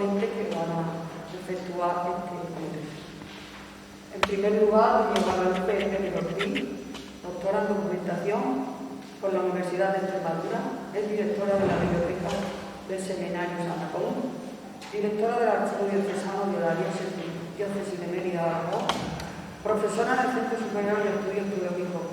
ponentes que van a efectuar este congreso. En primer lugar, doña Guadalupe Pérez Ortiz, doctora en documentación por la Universidad de Extremadura, es directora de la Biblioteca del Seminario Santa Coloma, directora del Archivo Diocesano de la Diócesis de Mérida-Badajoz, profesora en el Centro Superior de Estudios Teológicos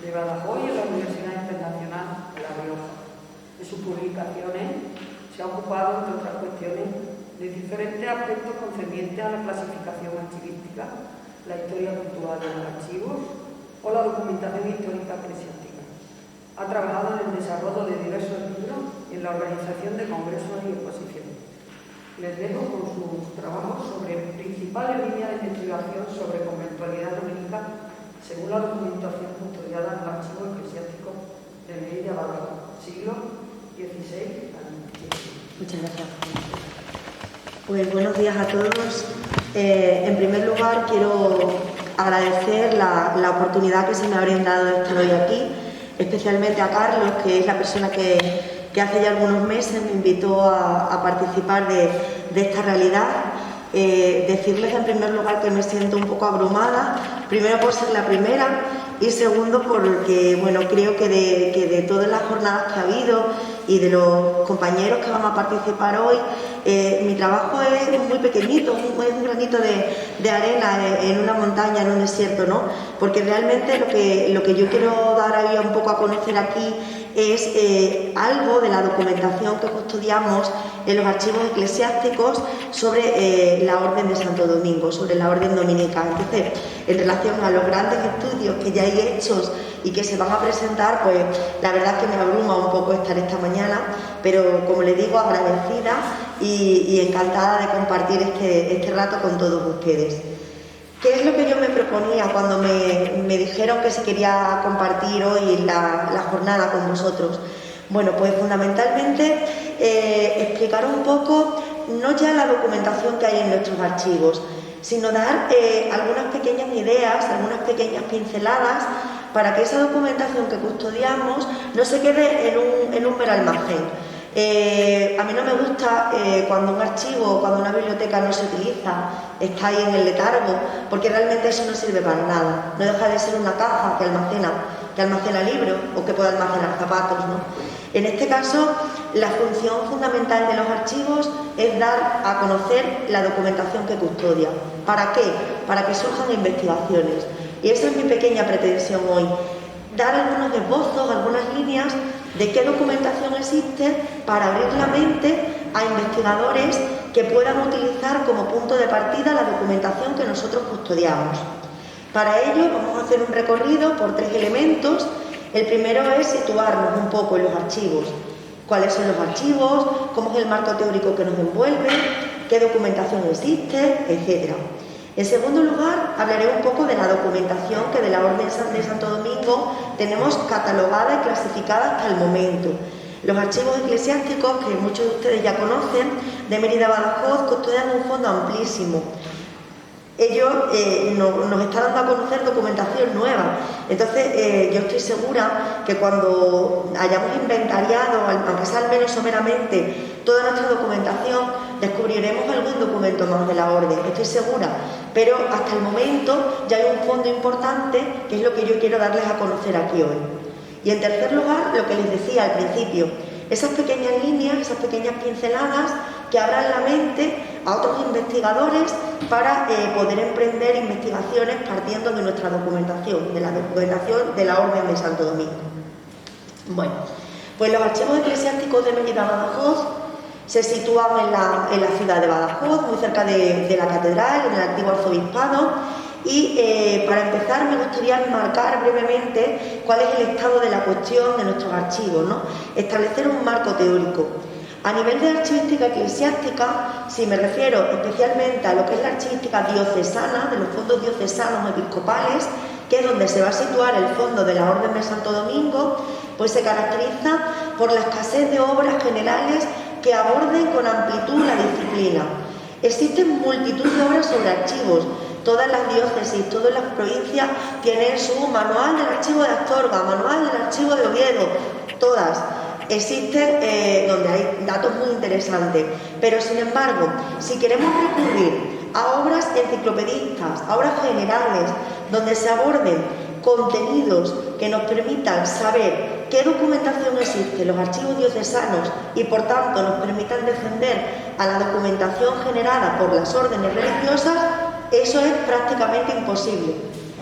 de Badajoz y en la Universidad Internacional de La Rioja. De sus publicaciones se ha ocupado, entre otras cuestiones, de diferentes aspectos concernientes a la clasificación archivística, la historia cultural de los archivos o la documentación histórica eclesiástica. Ha trabajado en el desarrollo de diversos libros y en la organización de congresos y exposiciones. Les dejo con sus trabajos sobre principales líneas de investigación sobre conventualidad dominica según la documentación custodiada en el Archivo Eclesiástico de Mérida-Badajoz, siglo XVI al XVII. Muchas gracias. Pues buenos días a todos. En primer lugar, quiero agradecer la oportunidad que se me ha brindado de estar hoy aquí, especialmente a Carlos, que es la persona que hace ya algunos meses me invitó a participar de esta realidad. Decirles en primer lugar que me siento un poco abrumada, primero por ser la primera y segundo porque bueno, creo que de todas las jornadas que ha habido y de los compañeros que van a participar hoy, mi trabajo es muy pequeñito, es un granito de arena en una montaña, en un desierto, ¿no? Porque realmente lo que yo quiero dar ahí un poco a conocer aquí es algo de la documentación que custodiamos en los archivos eclesiásticos sobre la Orden de Santo Domingo, sobre la Orden Dominica. Entonces, en relación a los grandes estudios que ya hay hechos y que se van a presentar, pues la verdad es que me abruma un poco estar esta mañana, pero como les digo, agradecida y encantada de compartir este rato con todos ustedes. ¿Qué es lo que yo me proponía cuando me dijeron que se quería compartir hoy la jornada con vosotros? Bueno, pues fundamentalmente explicar un poco, no ya la documentación que hay en nuestros archivos, sino dar algunas pequeñas ideas, algunas pequeñas pinceladas para que esa documentación que custodiamos no se quede en un mero almacén. A mí no me gusta cuando un archivo o cuando una biblioteca no se utiliza, está ahí en el letargo, porque realmente eso no sirve para nada. No deja de ser una caja que almacena libros o que puede almacenar zapatos, ¿no? En este caso, la función fundamental de los archivos es dar a conocer la documentación que custodia. ¿Para qué? Para que surjan investigaciones. Y esa es mi pequeña pretensión hoy. Dar algunos esbozos, algunas líneas de qué documentación existe para abrir la mente a investigadores que puedan utilizar como punto de partida la documentación que nosotros custodiamos. Para ello vamos a hacer un recorrido por 3 elementos. El primero es situarnos un poco en los archivos. ¿Cuáles son los archivos? ¿Cómo es el marco teórico que nos envuelve? ¿Qué documentación existe? Etcétera. En segundo lugar, hablaré un poco de la documentación que de la Orden de Santo Domingo tenemos catalogada y clasificada hasta el momento. Los archivos eclesiásticos, que muchos de ustedes ya conocen, de Mérida-Badajoz, custodian un fondo amplísimo. Ellos nos están dando a conocer documentación nueva. Entonces, yo estoy segura que cuando hayamos inventariado, aunque sea al menos someramente, toda nuestra documentación, descubriremos algún documento más de la Orden. Estoy segura. Pero hasta el momento ya hay un fondo importante, que es lo que yo quiero darles a conocer aquí hoy. Y en tercer lugar, lo que les decía al principio, esas pequeñas líneas, esas pequeñas pinceladas que abran la mente a otros investigadores para poder emprender investigaciones partiendo de nuestra documentación, de la documentación de la Orden de Santo Domingo. Bueno, pues los archivos eclesiásticos de Mérida-Badajoz se sitúan en la ciudad de Badajoz, muy cerca de la catedral, en el antiguo arzobispado. Y para empezar me gustaría marcar brevemente cuál es el estado de la cuestión de nuestros archivos, ¿no? Establecer un marco teórico. A nivel de archivística eclesiástica, si me refiero especialmente a lo que es la archivística diocesana, de los fondos diocesanos episcopales, que es donde se va a situar el fondo de la Orden de Santo Domingo, pues se caracteriza por la escasez de obras generales que aborden con amplitud la disciplina. Existen multitud de obras sobre archivos. Todas las diócesis, todas las provincias tienen su manual del archivo de Astorga, manual del archivo de Oviedo, todas. existen donde hay datos muy interesantes, pero sin embargo, si queremos recurrir a obras enciclopedistas, a obras generales, donde se aborden contenidos que nos permitan saber qué documentación existe en los archivos diocesanos y por tanto nos permitan defender a la documentación generada por las órdenes religiosas, eso es prácticamente imposible.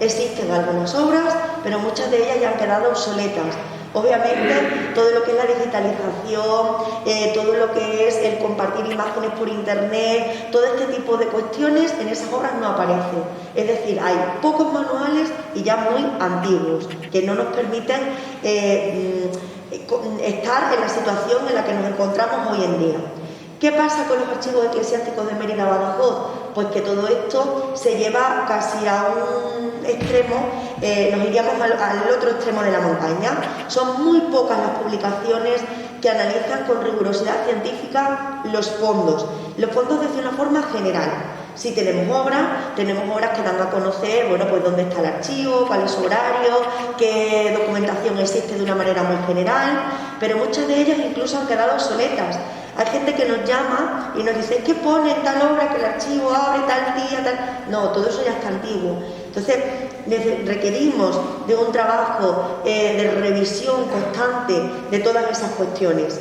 Existen algunas obras, pero muchas de ellas ya han quedado obsoletas. Obviamente, todo lo que es la digitalización, todo lo que es el compartir imágenes por internet, todo este tipo de cuestiones en esas obras no aparecen. Es decir, hay pocos manuales y ya muy antiguos, que no nos permiten estar en la situación en la que nos encontramos hoy en día. ¿Qué pasa con los archivos eclesiásticos de Mérida Badajoz? Pues que todo esto se lleva casi a un extremo, nos iríamos al otro extremo de la montaña. Son muy pocas las publicaciones que analizan con rigurosidad científica los fondos desde una forma general. Si tenemos obras que dan a conocer, bueno, pues dónde está el archivo, cuál es su horario, qué documentación existe de una manera muy general, pero muchas de ellas incluso han quedado obsoletas. Hay gente que nos llama y nos dice, ¿qué pone en tal obra que el archivo abre tal día, tal? No, todo eso ya está antiguo. Entonces, requerimos de un trabajo de revisión constante de todas esas cuestiones.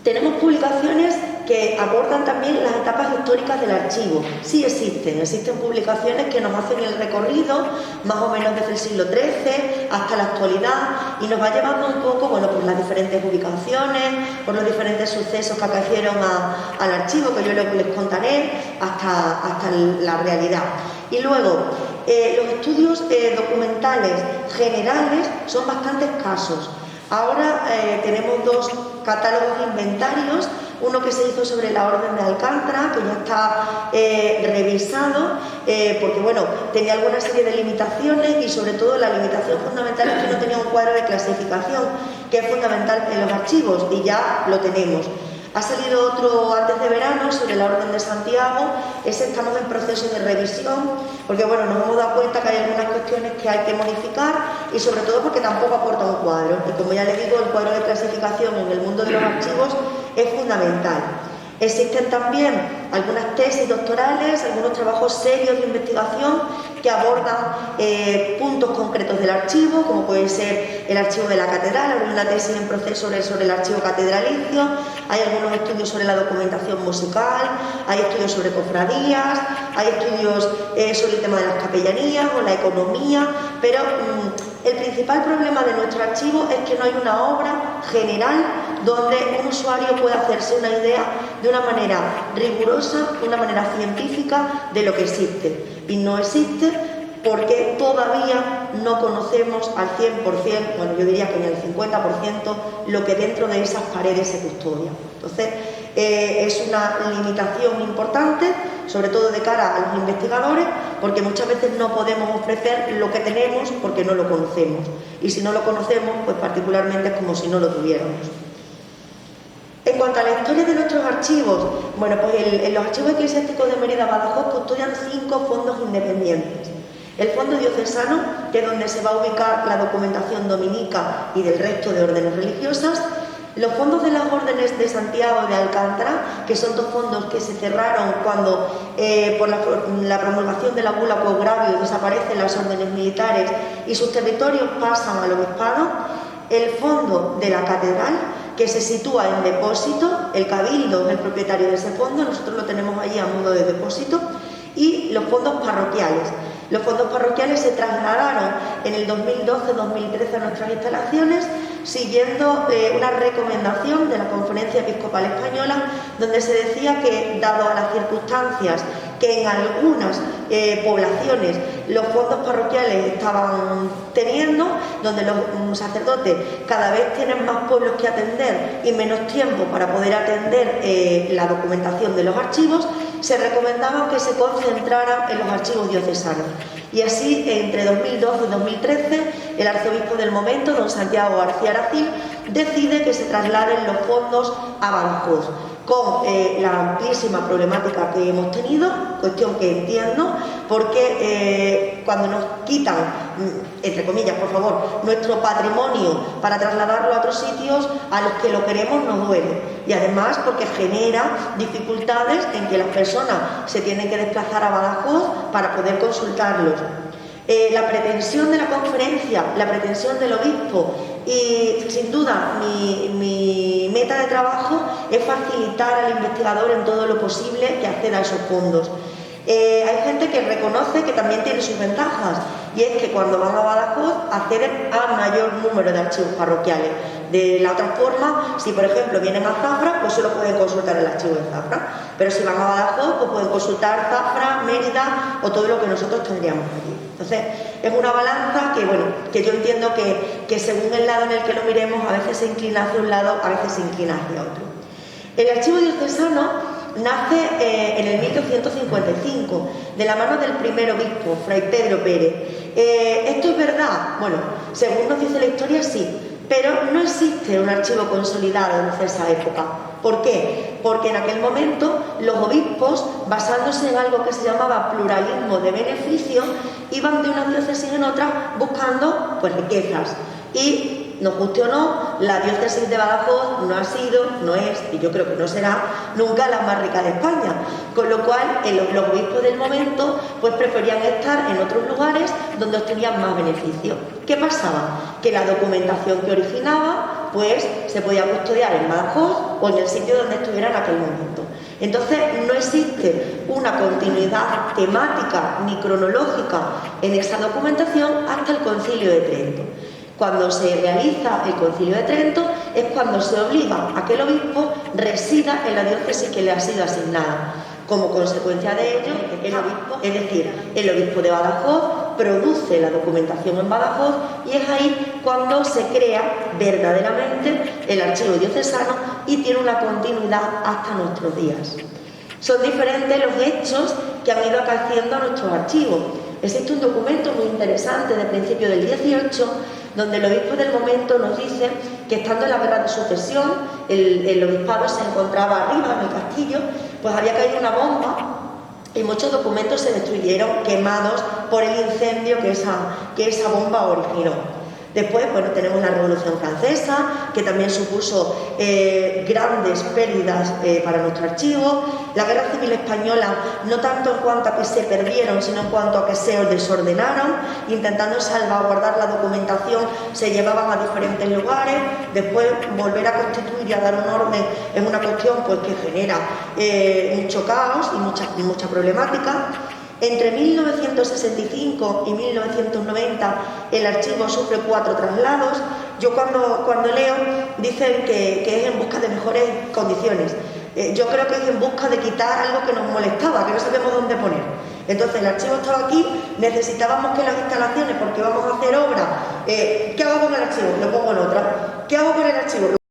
Tenemos publicaciones que abordan también las etapas históricas del archivo. Sí existen publicaciones que nos hacen el recorrido más o menos desde el siglo XIII hasta la actualidad y nos va llevando un poco, bueno, por las diferentes ubicaciones, por los diferentes sucesos que acaecieron al archivo, que yo luego les contaré, hasta la realidad. Y luego, los estudios documentales generales son bastante escasos. Ahora tenemos dos catálogos de inventarios, uno que se hizo sobre la Orden de Alcántara, que ya está revisado, porque bueno, tenía alguna serie de limitaciones y sobre todo la limitación fundamental es que no tenía un cuadro de clasificación, que es fundamental en los archivos, y ya lo tenemos. Ha salido otro antes de verano sobre la Orden de Santiago, ese estamos en proceso de revisión, porque bueno, nos hemos dado cuenta que hay algunas cuestiones que hay que modificar y sobre todo porque tampoco aporta un cuadro. Y como ya les digo, el cuadro de clasificación en el mundo de los archivos es fundamental. Existen también algunas tesis doctorales, algunos trabajos serios de investigación que abordan puntos concretos del archivo, como puede ser el archivo de la catedral. Hay una tesis en proceso sobre el archivo catedralicio, hay algunos estudios sobre la documentación musical, hay estudios sobre cofradías, hay estudios sobre el tema de las capellanías o la economía, pero el principal problema de nuestro archivo es que no hay una obra general donde un usuario pueda hacerse una idea de una manera rigurosa, de una manera científica de lo que existe. Y no existe porque todavía no conocemos al 100%, bueno, yo diría que ni al 50%, lo que dentro de esas paredes se custodia. Entonces, es una limitación importante, sobre todo de cara a los investigadores, porque muchas veces no podemos ofrecer lo que tenemos porque no lo conocemos. Y si no lo conocemos, pues particularmente es como si no lo tuviéramos. En cuanto a la historia de nuestros archivos, bueno, pues en los archivos eclesiásticos de Mérida Badajoz custodian 5 fondos independientes. El fondo diocesano, que es donde se va a ubicar la documentación dominica y del resto de órdenes religiosas. Los fondos de las órdenes de Santiago y de Alcántara, que son 2 fondos que se cerraron cuando por la promulgación de la bula Quo Gravio desaparecen las órdenes militares y sus territorios pasan al obispado. El fondo de la catedral, que se sitúa en depósito, el cabildo es el propietario de ese fondo, nosotros lo tenemos allí a modo de depósito, y los fondos parroquiales. Los fondos parroquiales se trasladaron en el 2012-2013 a nuestras instalaciones, siguiendo una recomendación de la Conferencia Episcopal Española, donde se decía que, dado a las circunstancias que en algunas poblaciones los fondos parroquiales estaban teniendo, donde los sacerdotes cada vez tienen más pueblos que atender y menos tiempo para poder atender la documentación de los archivos, se recomendaba que se concentraran en los archivos diocesanos. Y así, entre 2012 y 2013, el arzobispo del momento, don Santiago García Aracil, decide que se trasladen los fondos a Badajoz, con la amplísima problemática que hemos tenido, cuestión que entiendo, porque cuando nos quitan, entre comillas, por favor, nuestro patrimonio para trasladarlo a otros sitios, a los que lo queremos nos duele. Y además porque genera dificultades en que las personas se tienen que desplazar a Badajoz para poder consultarlos. La pretensión de la conferencia, la pretensión del obispo y sin duda mi meta de trabajo es facilitar al investigador en todo lo posible que acceda a esos fondos. Hay gente que reconoce que también tiene sus ventajas y es que cuando van a Badajoz acceden a mayor número de archivos parroquiales. De la otra forma, si por ejemplo vienen a Zafra, pues solo pueden consultar el archivo de Zafra, pero si van a Badajoz, pues pueden consultar Zafra, Mérida o todo lo que nosotros tendríamos allí. Entonces, es una balanza que, bueno, que yo entiendo que según el lado en el que lo miremos, a veces se inclina hacia un lado, a veces se inclina hacia otro. El archivo diocesano nace en el 1255, de la mano del primer obispo, Fray Pedro Pérez. ¿Esto es verdad? Bueno, según nos dice la historia, sí, pero no existe un archivo consolidado desde esa época. ¿Por qué? Porque en aquel momento los obispos, basándose en algo que se llamaba pluralismo de beneficio, iban de una diócesis en otra buscando pues riquezas. Y, nos guste o no, la diócesis de Badajoz no ha sido, no es, y yo creo que no será, nunca la más rica de España. Con lo cual, los obispos del momento pues preferían estar en otros lugares donde obtenían más beneficio. ¿Qué pasaba? Que la documentación que originaba pues se podía custodiar en Badajoz o en el sitio donde estuviera en aquel momento. Entonces, no existe una continuidad temática ni cronológica en esa documentación hasta el Concilio de Trento. Cuando se realiza el Concilio de Trento es cuando se obliga a que el obispo resida en la diócesis que le ha sido asignada. Como consecuencia de ello, el obispo de Badajoz produce la documentación en Badajoz y es ahí cuando se crea verdaderamente el archivo diocesano y tiene una continuidad hasta nuestros días. Son diferentes los hechos que han ido acaeciendo a nuestros archivos. Existe un documento muy interesante de principio del 18 donde el obispo del momento nos dice que estando en la guerra de sucesión, el obispado se encontraba arriba en el castillo, pues había caído una bomba y muchos documentos se destruyeron quemados por el incendio que esa bomba originó. Después, bueno, tenemos la Revolución Francesa, que también supuso grandes pérdidas para nuestro archivo. La Guerra Civil Española, no tanto en cuanto a que se perdieron, sino en cuanto a que se desordenaron. Intentando salvaguardar la documentación, se llevaban a diferentes lugares. Después, volver a constituir y a dar un orden es una cuestión pues, que genera mucho caos y mucha problemática. Entre 1965 y 1990 el archivo sufre 4 traslados. Yo cuando leo dicen que es en busca de mejores condiciones. Yo creo que es en busca de quitar algo que nos molestaba, que no sabemos dónde poner. Entonces el archivo estaba aquí, necesitábamos que las instalaciones, porque vamos a hacer obra, ¿qué hago con el archivo? Lo pongo en otra. ¿Qué hago con el archivo?